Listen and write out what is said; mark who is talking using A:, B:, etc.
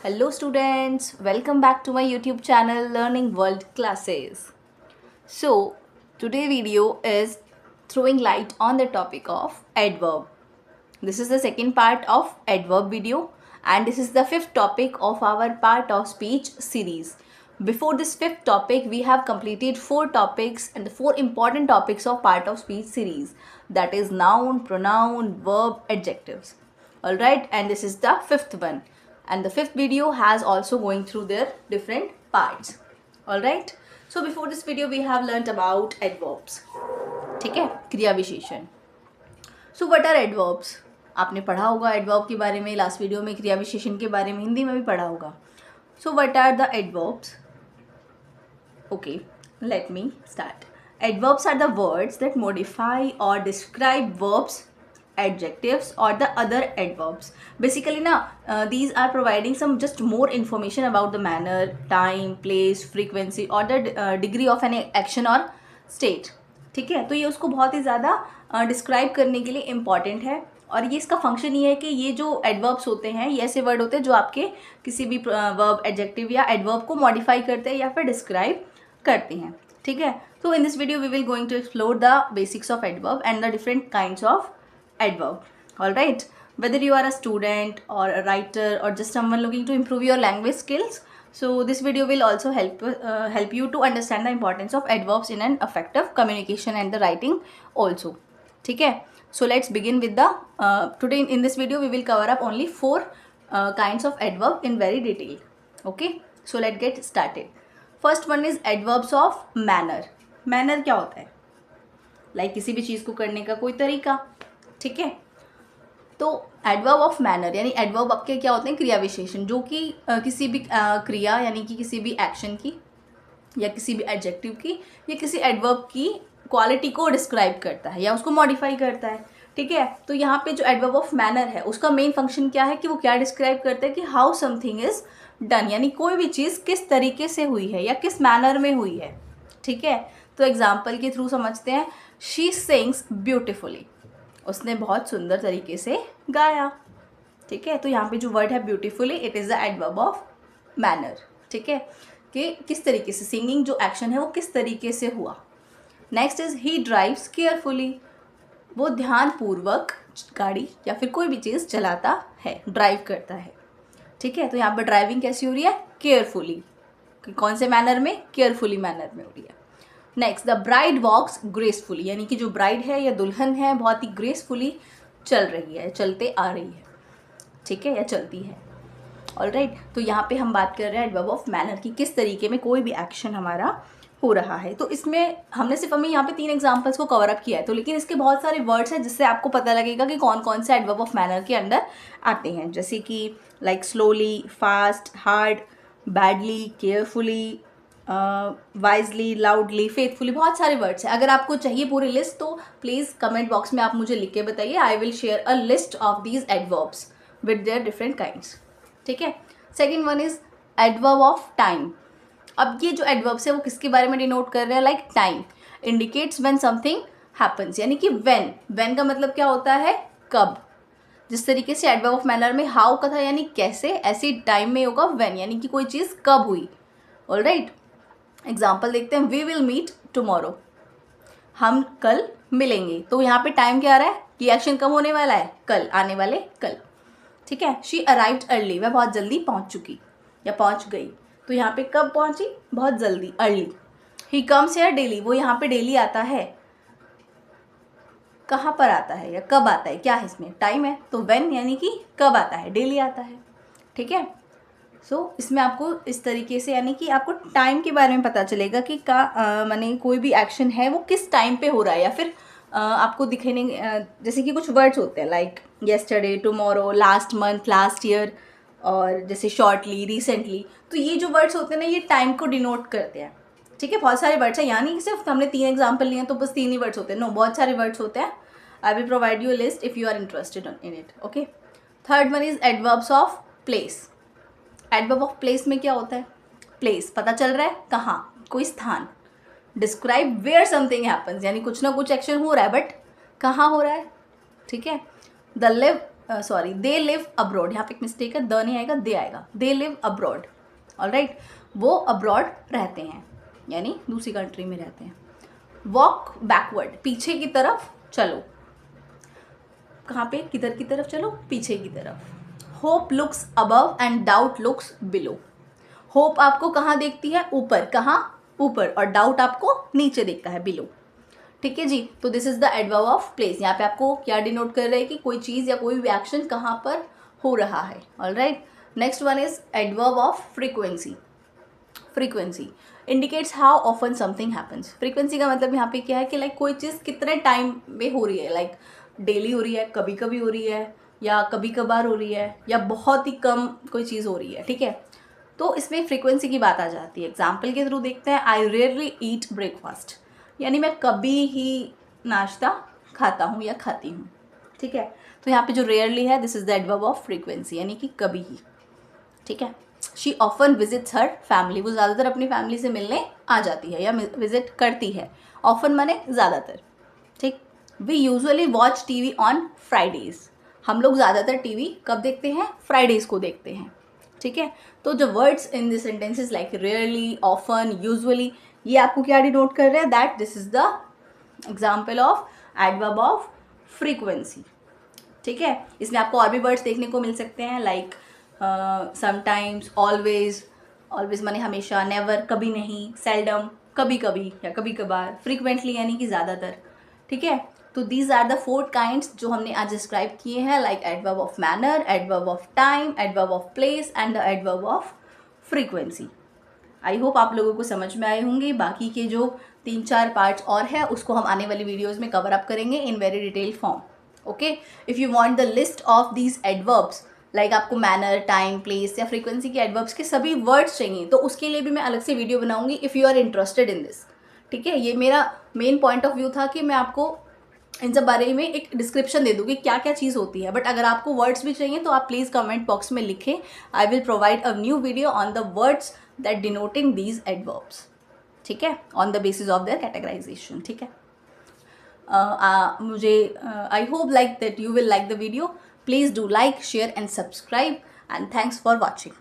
A: Hello students, welcome back to my YouTube channel Learning World Classes. So today video is throwing light on the topic of adverb. This is the second part of adverb video and this is the fifth topic of our part of speech series. Before this fifth topic, we have completed four topics and the four important topics of part of speech series, that is noun, pronoun, verb, adjectives. Alright, and this is the fifth one. And the fifth video has also going through their different parts. Alright, so before this video we have learnt about adverbs. ठीक है, क्रिया विशेषण. So what are adverbs? आपने पढ़ा होगा adverb के बारे में, लास्ट वीडियो में क्रिया विशेषण के बारे में हिंदी में भी पढ़ा होगा. So what are the adverbs? Okay, let me start. Adverbs are the words that modify or describe verbs, adjectives or the other adverbs. Basically these are providing some just more information about the manner, time, place, frequency or the degree of an action or state. ठीक है, तो ये उसको बहुत ही ज़्यादा describe करने के लिए इम्पॉर्टेंट है. और ये इसका फंक्शन ये है कि ये जो एडवर्ब्स होते हैं ये ऐसे वर्ड होते हैं जो आपके किसी भी वर्ब, एडजेक्टिव या एडवर्ब को मॉडिफाई करते हैं या फिर डिस्क्राइब करते हैं. ठीक है, तो in this video we will going to explore the basics of adverb and the different kinds of adverb. All right, whether you are a student or a writer or just someone looking to improve your language skills, so this video will also help you to understand the importance of adverbs in an effective communication and the writing also. ठीक है, so let's begin with the today in this video we will cover up only four kinds of adverb in very detail. Okay, so let's get started. First one is adverbs of manner. Manner क्या होता है? Like किसी भी चीज़ को करने का कोई तरीका. ठीक है, तो एडवर्ब ऑफ मैनर यानी एडवर्ब आपके क्या होते हैं? क्रिया विशेषण, जो कि किसी भी क्रिया यानी कि किसी भी एक्शन की या किसी भी एडजेक्टिव की या किसी एडवर्ब की क्वालिटी को डिस्क्राइब करता है या उसको मॉडिफाई करता है. ठीक है, तो यहाँ पे जो एडवर्ब ऑफ मैनर है उसका मेन फंक्शन क्या है कि वो क्या डिस्क्राइब करता है कि हाउ समथिंग इज डन, यानी कोई भी चीज़ किस तरीके से हुई है या किस मैनर में हुई है. ठीक है, तो एग्जाम्पल के थ्रू समझते हैं. शी सिंग्स ब्यूटिफुली, उसने बहुत सुंदर तरीके से गाया. ठीक है, तो यहाँ पे जो वर्ड है beautifully, it is the adverb of manner. ठीक है, कि किस तरीके से सिंगिंग जो एक्शन है वो किस तरीके से हुआ. Next is he drives carefully, वो ध्यानपूर्वक गाड़ी या फिर कोई भी चीज़ चलाता है, ड्राइव करता है. ठीक है, तो यहाँ पर ड्राइविंग कैसी हो रही है? केयरफुली. कौन से मैनर में? केयरफुली मैनर में हो रही है. Next, the bride walks gracefully, यानी कि जो ब्राइड है या दुल्हन है बहुत ही ग्रेसफुली चल रही है, चलते आ रही है. ठीक है, या चलती है. ऑलराइट, तो यहाँ पे हम बात कर रहे हैं एडवर्ब ऑफ मैनर की, किस तरीके में कोई भी एक्शन हमारा हो रहा है. तो इसमें हमें यहाँ पे 3 एग्जाम्पल्स को कवर अप किया है, तो लेकिन इसके बहुत सारे वर्ड्स हैं जिससे आपको पता लगेगा कि कौन कौन से एडवर्ब ऑफ मैनर के अंदर आते हैं. जैसे कि like slowly, fast, hard, badly, carefully, wisely, loudly, faithfully, बहुत सारे वर्ड्स हैं. अगर आपको चाहिए पूरी लिस्ट तो प्लीज़ कमेंट बॉक्स में आप मुझे लिख के बताइए. I will share a list of these adverbs with their different kinds. ठीक है, second one is adverb of time. अब ये जो एडवर्ब्स है वो किसके बारे में डिनोट कर रहे हैं? Like time indicates when something happens, यानी कि व्हेन का मतलब क्या होता है? कब. जिस तरीके से एडवर्ब ऑफ मैनर में हाउ का था यानी कैसे, ऐसी टाइम में होगा व्हेन, यानी कि कोई चीज़ कब हुई. ऑलराइट, एग्जाम्पल देखते हैं. वी विल मीट टुमारो, हम कल मिलेंगे. तो यहाँ पे टाइम क्या आ रहा है कि एक्शन कब होने वाला है? कल, आने वाले कल. ठीक है, शी अराइव्ड अर्ली, वह बहुत जल्दी पहुँच चुकी या पहुँच गई. तो यहाँ पे कब पहुँची? बहुत जल्दी, early. He comes here daily, वो यहाँ पे डेली आता है. कहाँ पर आता है या कब आता है? क्या है इसमें? टाइम है. तो व्हेन यानी कि कब आता है, डेली आता है. ठीक है, सो इसमें आपको इस तरीके से यानी कि आपको टाइम के बारे में पता चलेगा कि माने कोई भी एक्शन है वो किस टाइम पे हो रहा है. या फिर आपको दिखने जैसे कि कुछ वर्ड्स होते हैं like yesterday, tomorrow, last month, last year, और जैसे शॉर्टली, रिसेंटली. तो ये जो वर्ड्स होते हैं ना ये टाइम को डिनोट करते हैं. ठीक है, बहुत सारे वर्ड्स हैं, यानी कि सिर्फ हमने 3 एग्जाम्पल लिए हैं तो बस 3 ही वर्ड्स होते हैं. नो, बहुत सारे वर्ड्स होते हैं. I will provide you list if you are interested in it. Okay, third one is adverbs of place. Adverb of place में क्या होता है? प्लेस पता चल रहा है कहाँ, कोई स्थान. डिस्क्राइब वेयर समथिंग हैपन्स, यानी कुछ ना कुछ एक्शन हो रहा है बट कहाँ हो रहा है. ठीक है, the live sorry, they live abroad, यहाँ पे एक मिस्टेक है, द नहीं आएगा, दे आएगा, दे लिव अब्रॉड, ऑलराइट, वो अब्रॉड रहते हैं, यानी दूसरी कंट्री में रहते हैं। वॉक बैकवर्ड, पीछे की तरफ चलो, कहाँ पे, किधर की तरफ चलो, पीछे की तरफ। Hope looks above and doubt looks below, hope आपको कहाँ देखती है, ऊपर, कहाँ, ऊपर, और डाउट आपको नीचे देखता है, बिलो, ठीक है जी। तो this is the adverb of place, यहाँ पे आपको क्या डिनोट कर रहा है कि कोई चीज़ या कोई भी एक्शन कहाँ पर हो रहा है, alright. Next one is adverb of frequency. Frequency indicates how often something happens. Frequency का मतलब यहाँ पे क्या है कि लाइक कोई चीज़ कितने टाइम में हो रही है, लाइक डेली हो रही है, कभी कभी हो रही है, या कभी कभार हो रही है, या बहुत ही कम कोई चीज़ हो रही है, ठीक है। तो इसमें फ्रीक्वेंसी की बात आ जाती है। एग्जाम्पल के थ्रू देखते हैं, आई रेयरली ईट ब्रेकफास्ट, यानी मैं कभी ही नाश्ता खाता हूँ या खाती हूँ, ठीक है। तो यहाँ पे जो रेयरली है, this is the adverb of frequency, यानी कि कभी ही, ठीक है। She often visits her family, वो ज़्यादातर अपनी फैमिली से मिलने आ जाती है या विजिट करती है। ऑफन माने ज़्यादातर, ठीक। We usually watch TV on Fridays, हम लोग ज़्यादातर टीवी कब देखते हैं, फ्राइडेज को देखते हैं, ठीक है। तो जो words in this sentences like rarely, often, usually, ये आपको क्या डिनोट कर रहे हैं, that this is the example of adverb of frequency, ठीक है। इसमें आपको और भी वर्ड्स देखने को मिल सकते हैं, लाइक समटाइम्स, ऑलवेज, ऑलवेज माने हमेशा, नेवर कभी नहीं, सेल्डम कभी कभी या कभी कभार, फ्रीक्वेंटली यानी कि ज़्यादातर, ठीक है। तो दीज आर द 4 काइंड्स जो हमने आज डिस्क्राइब किए हैं, like adverb of manner, adverb of time, adverb of place and the adverb of frequency. I hope आप लोगों को समझ में आए होंगे। बाकी के जो 3-4 पार्ट्स और है उसको हम आने वाली वीडियोज़ में कवर अप करेंगे in very detail form, okay. If you want the list of these adverbs, like आपको मैनर, टाइम, प्लेस या फ्रीक्वेंसी के एडवर्ब्स के सभी वर्ड्स चाहिए, तो उसके लिए भी मैं अलग से वीडियो बनाऊंगी, if you are interested in this, ठीक है। ये मेरा मेन पॉइंट ऑफ व्यू था कि मैं आपको इन सब बारे में एक डिस्क्रिप्शन दे दूँगी क्या क्या चीज़ होती है, बट अगर आपको वर्ड्स भी चाहिए तो आप प्लीज़ कमेंट बॉक्स में लिखें, I will provide a new video on the words that denoting these adverbs, ठीक है, on the basis of their categorization, ठीक है। मुझे I hope like that you will like the video, please do like, share and subscribe, and thanks for watching.